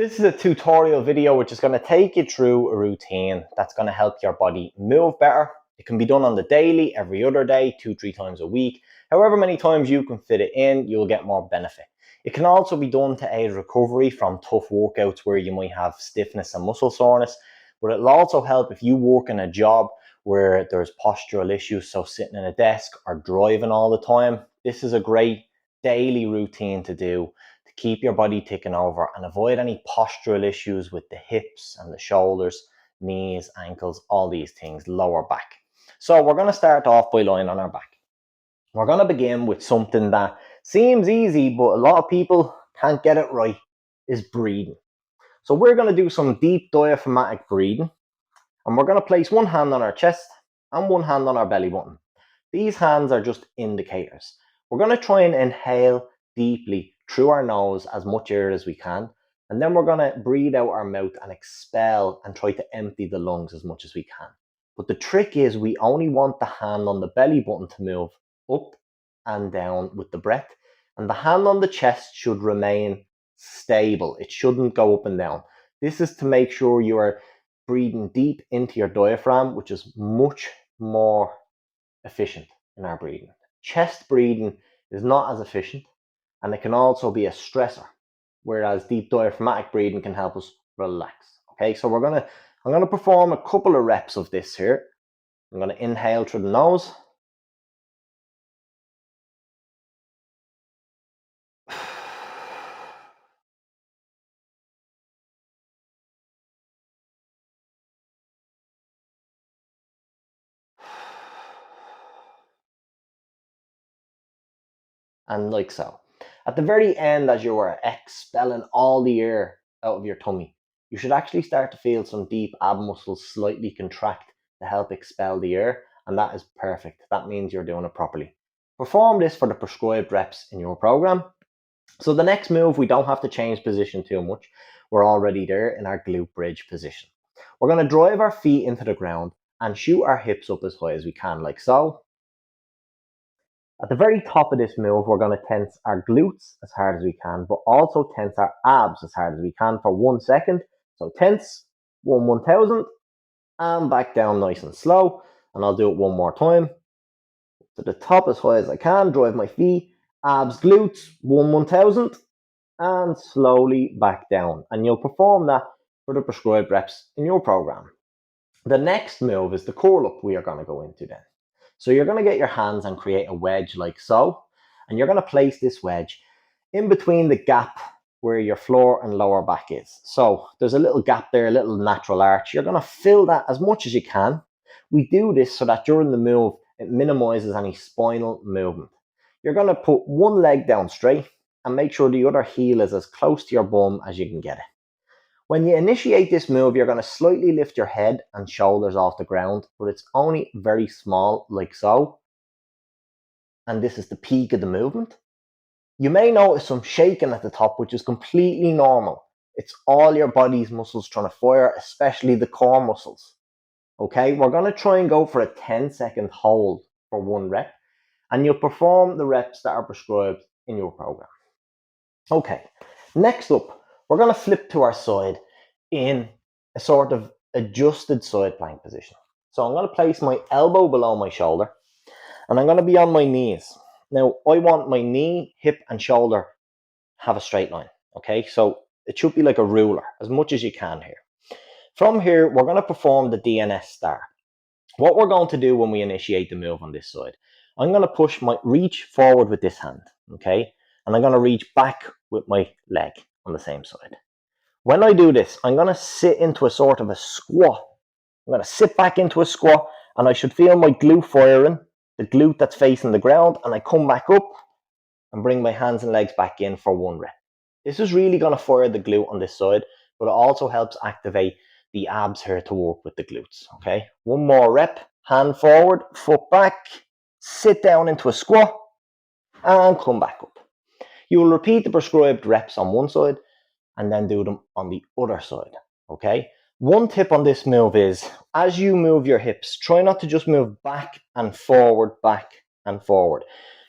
This is a tutorial video which is going to take you through a routine that's going to help your body move better. It can be done on the daily, every other day, 2-3 times a week. However many times you can fit it in, you'll get more benefit. It can also be done to aid recovery from tough workouts where you might have stiffness and muscle soreness, but it'll also help if you work in a job where there's postural issues, so sitting in a desk or driving all the time. This is a great daily routine to do to keep your body ticking over and avoid any postural issues with the hips and the shoulders, knees, ankles, all these things, lower back. So we're going to start off by lying on our back. We're going to begin with something that seems easy, but a lot of people can't get it right, is breathing. So we're going to do some deep diaphragmatic breathing, and we're going to place one hand on our chest and one hand on our belly button. These hands are just indicators. We're going to try and inhale deeply through our nose as much air as we can, and then we're going to breathe out our mouth and expel and try to empty the lungs as much as we can. But the trick is we only want the hand on the belly button to move up and down with the breath, and the hand on the chest should remain stable. It shouldn't go up and down. This is to make sure you are breathing deep into your diaphragm, which is much more efficient in our breathing. Chest breathing is not as efficient, and it can also be a stressor, whereas deep diaphragmatic breathing can help us relax. Okay, so I'm gonna perform a couple of reps of this here. I'm gonna inhale through the nose. And like so. At the very end, as you are expelling all the air out of your tummy, you should actually start to feel some deep ab muscles slightly contract to help expel the air, and that is perfect. That means you're doing it properly. Perform this for the prescribed reps in your program. So the next move, we don't have to change position too much. We're already there in our glute bridge position. We're going to drive our feet into the ground and shoot our hips up as high as we can, like so. At the very top of this move, we're going to tense our glutes as hard as we can, but also tense our abs as hard as we can for 1 second. So tense, 1/1000, and back down nice and slow. And I'll do it one more time. To the top as high as I can, drive my feet, abs, glutes, 1/1000, and slowly back down. And you'll perform that for the prescribed reps in your program. The next move is the curl up we are going to go into then. So you're going to get your hands and create a wedge like so, and you're going to place this wedge in between the gap where your floor and lower back is. So there's a little gap there, a little natural arch. You're going to fill that as much as you can. We do this so that during the move, it minimizes any spinal movement. You're going to put one leg down straight and make sure the other heel is as close to your bum as you can get it. When you initiate this move, you're going to slightly lift your head and shoulders off the ground, but it's only very small, like so. And this is the peak of the movement. You may notice some shaking at the top, which is completely normal. It's all your body's muscles trying to fire, especially the core muscles. Okay, we're going to try and go for a 10-second hold for 1 rep, and you'll perform the reps that are prescribed in your program. Okay, next up, we're going to flip to our side in a sort of adjusted side plank position. So I'm going to place my elbow below my shoulder, and I'm going to be on my knees. Now, I want my knee, hip, and shoulder have a straight line. Okay, so it should be like a ruler, as much as you can here. From here, we're going to perform the DNS star. What we're going to do when we initiate the move on this side, I'm going to reach forward with this hand, okay? And I'm going to reach back with my leg on the same side. When I do this, I'm going to sit into a sort of a squat. I'm going to sit back into a squat, and I should feel my glute firing, the glute that's facing the ground, and I come back up and bring my hands and legs back in for 1 rep. This is really going to fire the glute on this side, but it also helps activate the abs here to work with the glutes, okay? 1 more rep, hand forward, foot back, sit down into a squat, and come back up. You will repeat the prescribed reps on one side, and then do them on the other side, okay? One tip on this move is, as you move your hips, try not to just move back and forward, back and forward.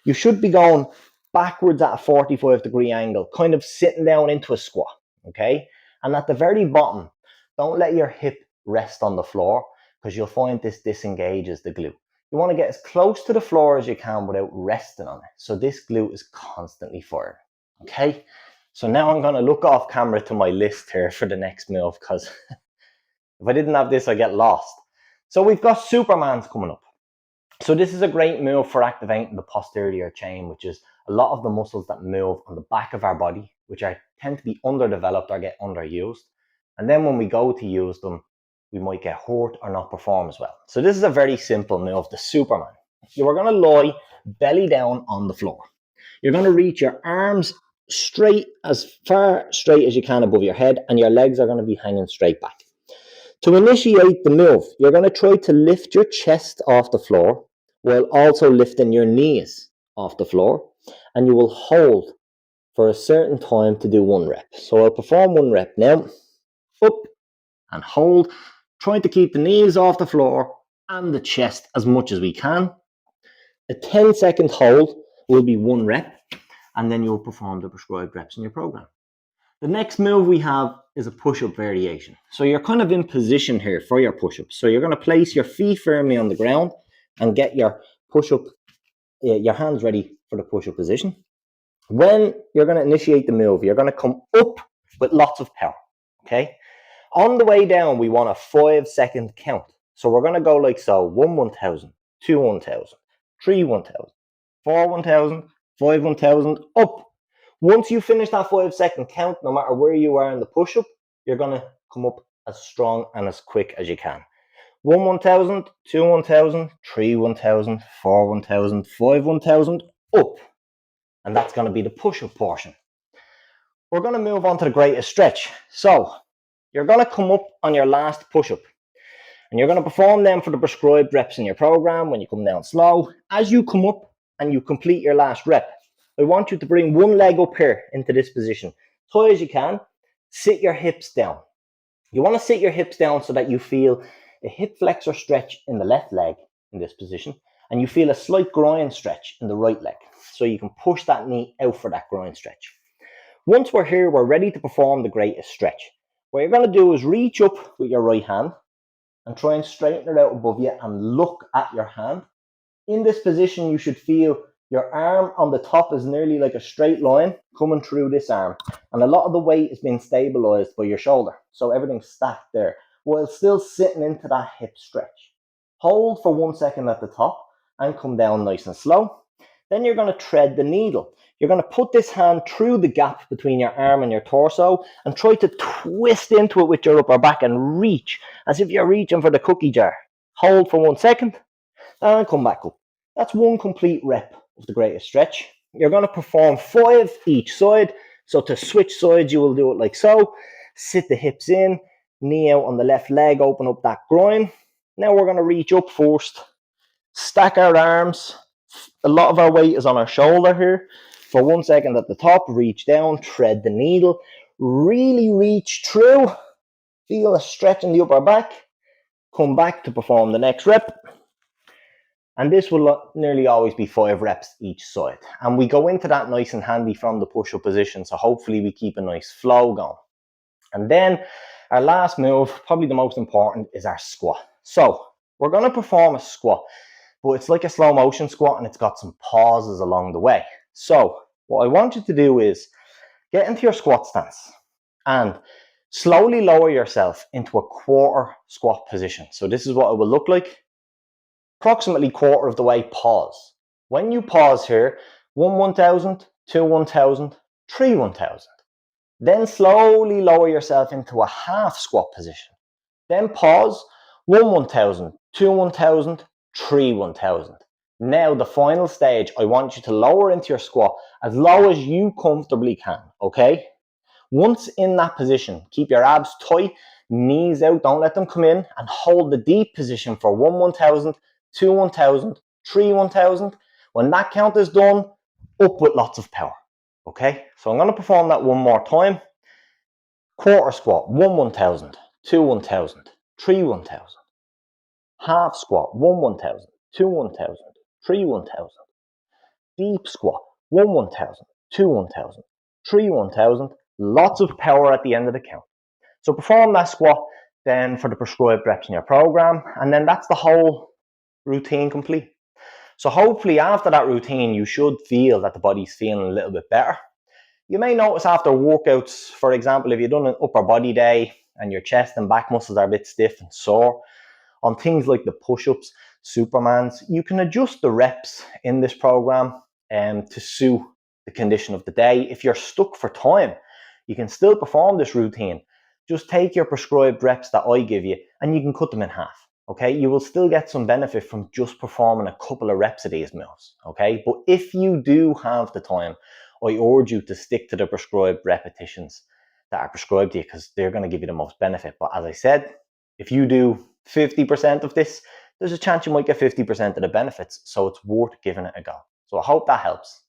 You should be going backwards at a 45-degree angle, kind of sitting down into a squat, okay? And at the very bottom, don't let your hip rest on the floor because you'll find this disengages the glute. You want to get as close to the floor as you can without resting on it. So this glute is constantly firing. Okay, so now I'm going to look off camera to my list here for the next move because if I didn't have this, I get lost. So we've got Supermans coming up. So this is a great move for activating the posterior chain, which is a lot of the muscles that move on the back of our body, which tend to be underdeveloped or get underused. And then when we go to use them, we might get hurt or not perform as well. So this is a very simple move, the Superman. You are going to lie belly down on the floor. You're going to reach your arms straight, as far straight as you can above your head, and your legs are going to be hanging straight back. To initiate the move, you're going to try to lift your chest off the floor while also lifting your knees off the floor, and you will hold for a certain time to do 1 rep. So I'll perform 1 rep now. Up and hold, trying to keep the knees off the floor and the chest as much as we can. A 10-second hold will be 1 rep, and then you'll perform the prescribed reps in your program. The next move we have is a push-up variation. So you're kind of in position here for your push-ups. So you're going to place your feet firmly on the ground and get your push-up, your hands ready for the push-up position. When you're going to initiate the move, you're going to come up with lots of power, okay? On the way down, we want a 5-second count. So we're going to go like so: 1 1,000, 2 1,000, 3 1,000, 4 1,000, 5 1,000, up. Once you finish that 5-second count, no matter where you are in the push-up, you're going to come up as strong and as quick as you can. 1 1,000, 2 1,000, 3 1,000, 4 1,000, 5 1,000, up. And that's going to be the push-up portion. We're going to move on to the greatest stretch. So you're going to come up on your last push-up, and you're going to perform them for the prescribed reps in your program when you come down slow. As you come up and you complete your last rep, I want you to bring one leg up here into this position, as high as you can. Sit your hips down. You want to sit your hips down so that you feel a hip flexor stretch in the left leg in this position, and you feel a slight groin stretch in the right leg. So you can push that knee out for that groin stretch. Once we're here, we're ready to perform the greatest stretch. What you're going to do is reach up with your right hand and try and straighten it out above you and look at your hand. In this position, you should feel your arm on the top is nearly like a straight line coming through this arm. And a lot of the weight is being stabilized by your shoulder. So everything's stacked there, while still sitting into that hip stretch. Hold for 1 second at the top and come down nice and slow. Then you're going to tread the needle. You're going to put this hand through the gap between your arm and your torso and try to twist into it with your upper back and reach as if you're reaching for the cookie jar. Hold for 1 second and come back up. That's 1 complete rep of the greatest stretch. You're going to perform 5 each side. So to switch sides, you will do it like so. Sit the hips in, knee out on the left leg, open up that groin. Now we're going to reach up first, stack our arms. A lot of our weight is on our shoulder here. For 1 second at the top, reach down, tread the needle, really reach through, feel a stretch in the upper back, come back to perform the next rep. And this will nearly always be 5 reps each side. And we go into that nice and handy from the push-up position, so hopefully we keep a nice flow going. And then our last move, probably the most important, is our squat. So we're going to perform a squat, but it's like a slow motion squat and it's got some pauses along the way. So what I want you to do is get into your squat stance and slowly lower yourself into a quarter squat position. So this is what it will look like. Approximately quarter of the way, pause. When you pause here, 1 1,000, 2 1,000, 3 1,000. Then slowly lower yourself into a half squat position. Then pause, 1 1,000, 2 1,000, 3 1,000. Now the final stage, I want you to lower into your squat as low as you comfortably can, okay? Once in that position, keep your abs tight, knees out, don't let them come in, and hold the deep position for 1 1,000, 2 1,000, 3 1,000. When that count is done, up with lots of power, okay? So I'm going to perform that one more time. Quarter squat, 1 1,000, 2 1,000, 3 1,000. Half squat, 1 1,000, 2 1,000, 3 1,000. Deep squat, 1 1,000, 2 1,000, 3 1,000. Lots of power at the end of the count. So perform that squat then for the prescribed reps in your program, and then that's the whole routine complete. So hopefully after that routine, you should feel that the body's feeling a little bit better. You may notice after workouts, for example, if you've done an upper body day and your chest and back muscles are a bit stiff and sore, on things like the push-ups, Supermans, you can adjust the reps in this program to suit the condition of the day. If you're stuck for time, you can still perform this routine. Just take your prescribed reps that I give you and you can cut them in half. Okay, you will still get some benefit from just performing a couple of reps of these moves. Okay, but if you do have the time, I urge you to stick to the prescribed repetitions that are prescribed to you because they're going to give you the most benefit. But as I said, if you do 50% of this, there's a chance you might get 50% of the benefits. So it's worth giving it a go. So I hope that helps.